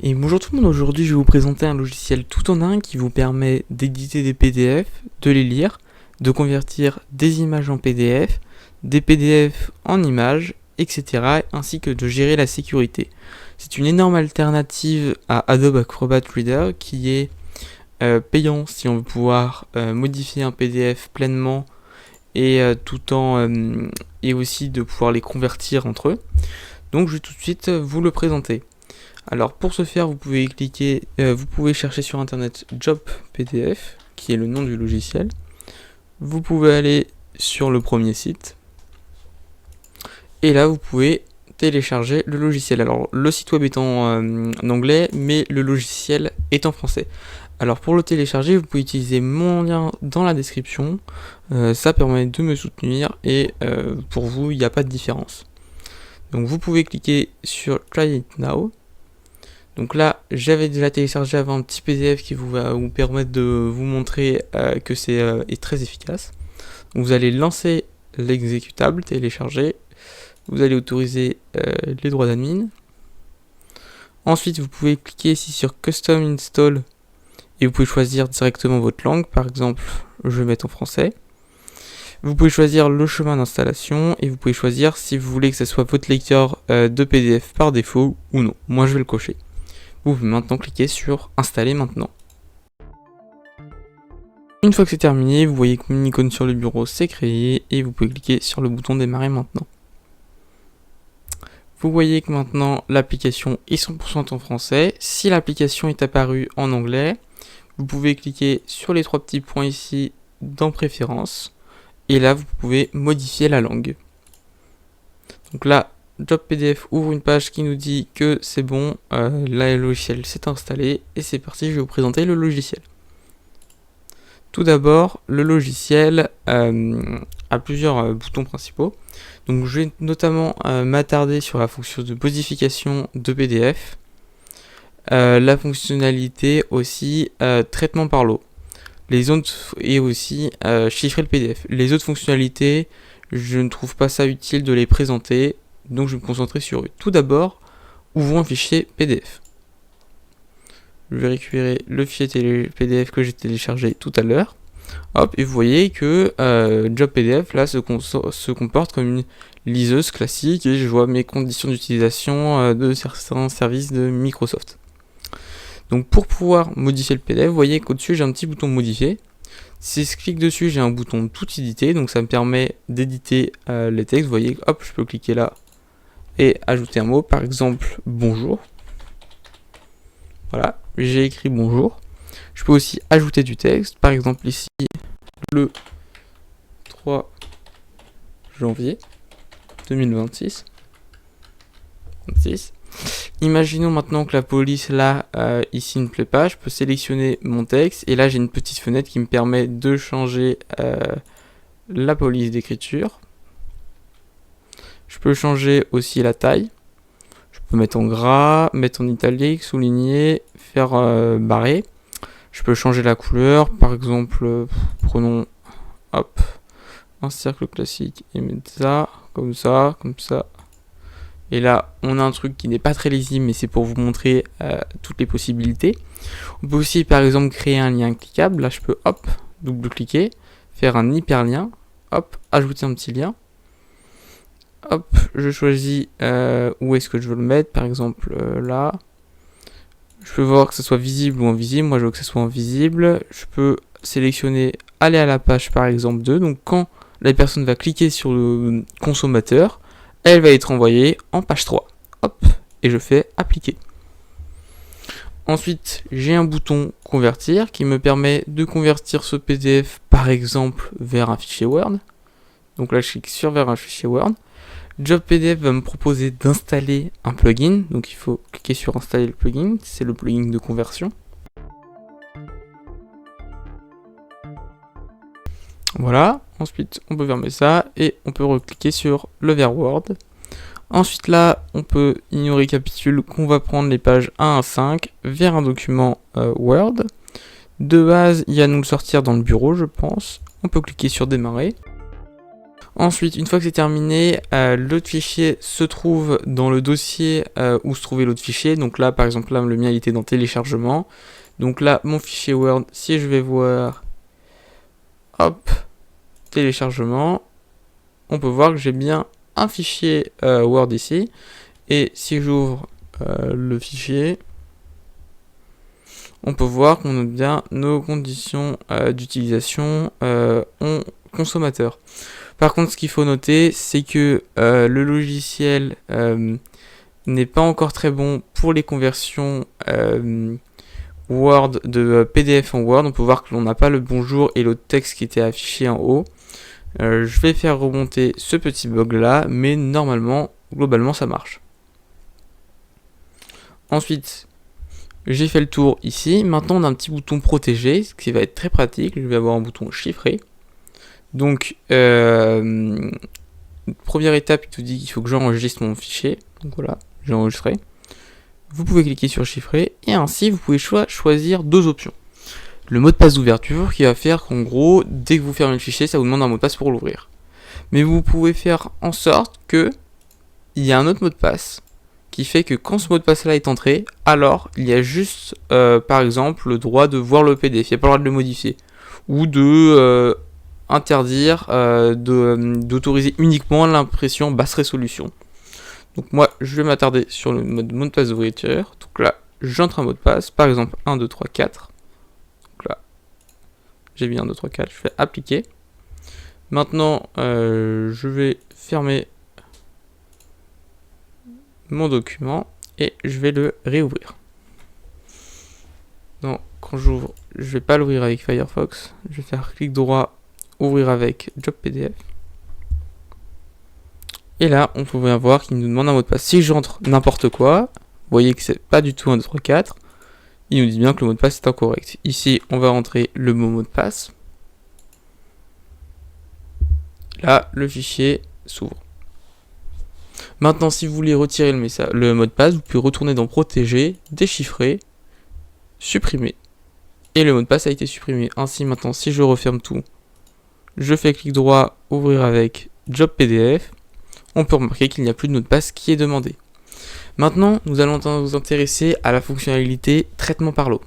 Et bonjour tout le monde, aujourd'hui je vais vous présenter un logiciel tout en un qui vous permet d'éditer des PDF, de les lire, de convertir des images en PDF, des PDF en images, etc. ainsi que de gérer la sécurité. C'est une énorme alternative à Adobe Acrobat Reader qui est payant si on veut pouvoir modifier un PDF pleinement et et aussi de pouvoir les convertir entre eux. Donc je vais tout de suite vous le présenter. Alors pour ce faire, vous pouvez chercher sur internet Job PDF, qui est le nom du logiciel. Vous pouvez aller sur le premier site. Et là, vous pouvez télécharger le logiciel. Alors le site web est en anglais, mais le logiciel est en français. Alors pour le télécharger, vous pouvez utiliser mon lien dans la description. Ça permet de me soutenir et pour vous, il n'y a pas de différence. Donc vous pouvez cliquer sur Try It Now. Donc là, j'avais déjà téléchargé avant un petit PDF qui va vous permettre de vous montrer que c'est est très efficace. Donc vous allez lancer l'exécutable, télécharger. Vous allez autoriser les droits d'admin. Ensuite, vous pouvez cliquer ici sur Custom Install et vous pouvez choisir directement votre langue. Par exemple, je vais mettre en français. Vous pouvez choisir le chemin d'installation et vous pouvez choisir si vous voulez que ce soit votre lecteur de PDF par défaut ou non. Moi, je vais le cocher. Vous pouvez maintenant cliquer sur Installer maintenant. Une fois que c'est terminé, vous voyez que mon icône sur le bureau s'est créé et vous pouvez cliquer sur le bouton Démarrer maintenant. Vous voyez que maintenant l'application est 100% en français. Si l'application est apparue en anglais, vous pouvez cliquer sur les trois petits points ici dans Préférences et là vous pouvez modifier la langue. Donc là, Job PDF ouvre une page qui nous dit que c'est bon, là le logiciel s'est installé et c'est parti, je vais vous présenter le logiciel. Tout d'abord, le logiciel a plusieurs boutons principaux. Donc je vais notamment m'attarder sur la fonction de modification de PDF, la fonctionnalité aussi traitement par l'eau, les autres et aussi chiffrer le PDF. Les autres fonctionnalités, je ne trouve pas ça utile de les présenter. Donc je vais me concentrer sur eux. Tout d'abord, ouvrons un fichier PDF. Je vais récupérer le fichier PDF que j'ai téléchargé tout à l'heure. Hop, et vous voyez que Job PDF là se comporte comme une liseuse classique et je vois mes conditions d'utilisation de certains services de Microsoft. Donc pour pouvoir modifier le PDF, vous voyez qu'au-dessus j'ai un petit bouton modifier. Si je clique dessus, j'ai un bouton tout éditer, donc ça me permet d'éditer les textes. Vous voyez, hop, je peux cliquer là et ajouter un mot, par exemple bonjour. Voilà, j'ai écrit bonjour. Je peux aussi ajouter du texte, par exemple ici le 3 janvier 2026. Imaginons maintenant que la police là ici ne plaît pas, je peux sélectionner mon texte et là j'ai une petite fenêtre qui me permet de changer la police d'écriture. Je peux changer aussi la taille. Je peux mettre en gras, mettre en italique, souligner, faire barrer. Je peux changer la couleur. Par exemple, prenons hop, un cercle classique et mettre ça, comme ça, comme ça. Et là, on a un truc qui n'est pas très lisible, mais c'est pour vous montrer toutes les possibilités. On peut aussi, par exemple, créer un lien cliquable. Là, je peux, hop, double-cliquer, faire un hyperlien, hop, ajouter un petit lien. Hop, je choisis où est-ce que je veux le mettre, par exemple là. Je peux voir que ce soit visible ou invisible, moi je veux que ce soit invisible. Je peux sélectionner aller à la page par exemple 2, donc quand la personne va cliquer sur le consommateur, elle va être envoyée en page 3. Hop, et je fais appliquer. Ensuite, j'ai un bouton convertir qui me permet de convertir ce PDF par exemple vers un fichier Word. Donc là je clique sur vers un fichier Word. Job PDF va me proposer d'installer un plugin, donc il faut cliquer sur installer le plugin, c'est le plugin de conversion. Voilà, ensuite on peut fermer ça et on peut recliquer sur le vers Word. Ensuite là, on peut, il nous récapitule qu'on va prendre les pages 1 à 5 vers un document Word. De base, il va nous le sortir dans le bureau, je pense. On peut cliquer sur démarrer. Ensuite, une fois que c'est terminé, l'autre fichier se trouve dans le dossier où se trouvait l'autre fichier. Donc là, par exemple, là, le mien il était dans téléchargement. Donc là, mon fichier Word, si je vais voir, hop, téléchargement, on peut voir que j'ai bien un fichier Word ici. Et si j'ouvre le fichier, on peut voir qu'on a bien nos conditions d'utilisation en consommateur. Par contre, ce qu'il faut noter, c'est que le logiciel n'est pas encore très bon pour les conversions Word de PDF en Word. On peut voir que l'on n'a pas le bonjour et le texte qui était affiché en haut. Je vais faire remonter ce petit bug là, mais normalement, globalement, ça marche. Ensuite, j'ai fait le tour ici. Maintenant, on a un petit bouton protégé, ce qui va être très pratique. Je vais avoir un bouton chiffré. Donc, première étape, il te dit qu'il faut que j'enregistre mon fichier. Donc voilà, j'ai enregistré. Vous pouvez cliquer sur chiffrer et ainsi vous pouvez choisir deux options. Le mot de passe d'ouverture qui va faire qu'en gros, dès que vous fermez le fichier, ça vous demande un mot de passe pour l'ouvrir. Mais vous pouvez faire en sorte que il y a un autre mot de passe qui fait que quand ce mot de passe là est entré, alors il y a juste par exemple le droit de voir le PDF, il n'y a pas le droit de le modifier ou de interdire d'autoriser uniquement l'impression basse résolution. Donc moi je vais m'attarder sur le mot de passe d'ouverture. Donc là j'entre un mot de passe, par exemple 1, 2, 3, 4. Donc là j'ai mis 1, 2, 3, 4, je fais appliquer. Maintenant je vais fermer mon document et je vais le réouvrir. Non, quand j'ouvre, je vais pas l'ouvrir avec Firefox, je vais faire clic droit, ouvrir avec Job PDF. Et là, on pouvait voir qu'il nous demande un mot de passe. Si j'entre n'importe quoi, vous voyez que c'est pas du tout 1, 2, 3, 4. Il nous dit bien que le mot de passe est incorrect. Ici, on va rentrer le mot de passe. Là, le fichier s'ouvre. Maintenant, si vous voulez retirer le mot de passe, vous pouvez retourner dans Protéger, Déchiffrer, Supprimer. Et le mot de passe a été supprimé. Ainsi, maintenant, si je referme tout, je fais clic droit, ouvrir avec Job PDF. On peut remarquer qu'il n'y a plus de mot de passe qui est demandé. Maintenant, nous allons nous intéresser à la fonctionnalité traitement par lot.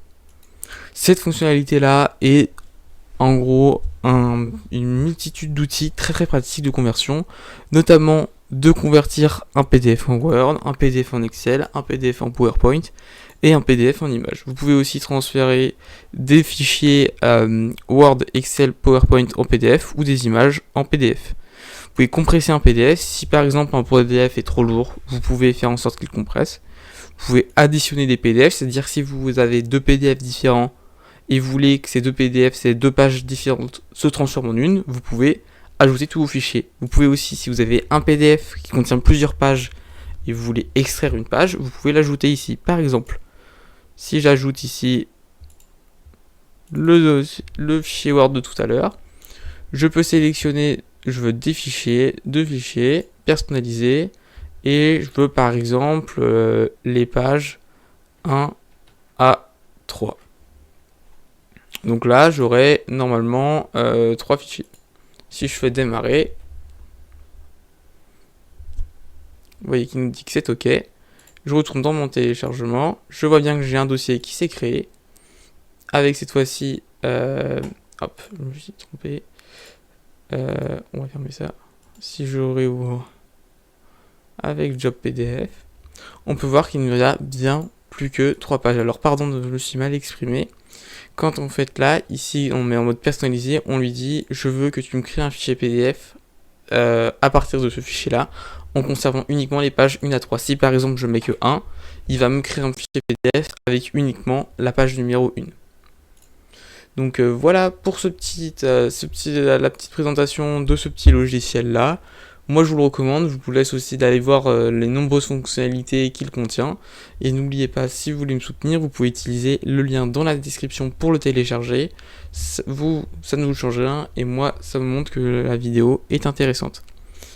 Cette fonctionnalité-là est en gros une multitude d'outils très très pratiques de conversion, notamment de convertir un PDF en Word, un PDF en Excel, un PDF en PowerPoint et un PDF en image. Vous pouvez aussi transférer des fichiers Word, Excel, PowerPoint en PDF ou des images en PDF. Vous pouvez compresser un PDF. Si par exemple un PDF est trop lourd, vous pouvez faire en sorte qu'il compresse. Vous pouvez additionner des PDF, c'est-à-dire si vous avez deux PDF différents et vous voulez que ces deux PDF, ces deux pages différentes se transforment en une, vous pouvez ajouter tous vos fichiers. Vous pouvez aussi, si vous avez un PDF qui contient plusieurs pages et vous voulez extraire une page, vous pouvez l'ajouter ici. Par exemple, si j'ajoute ici le fichier Word de tout à l'heure, je peux sélectionner, je veux deux fichiers, personnaliser, et je veux par exemple les pages 1 à 3. Donc là, j'aurai normalement 3 fichiers. Si je fais démarrer, vous voyez qu'il nous dit que c'est OK. Je retourne dans mon téléchargement. Je vois bien que j'ai un dossier qui s'est créé. Avec cette fois-ci, hop, je me suis trompé. On va fermer ça. Si je réouvre avec Job PDF, on peut voir qu'il n'y a bien plus que 3 pages. Alors pardon, je me suis mal exprimé. Quand on fait là, ici on met en mode personnalisé, on lui dit je veux que tu me crées un fichier PDF à partir de ce fichier là, en conservant uniquement les pages 1 à 3. Si par exemple je mets que 1, il va me créer un fichier PDF avec uniquement la page numéro 1. Donc voilà pour la petite présentation de ce petit logiciel là. Moi je vous le recommande, je vous laisse aussi d'aller voir les nombreuses fonctionnalités qu'il contient. Et n'oubliez pas, si vous voulez me soutenir, vous pouvez utiliser le lien dans la description pour le télécharger. Ça ne vous change rien et moi ça me montre que la vidéo est intéressante.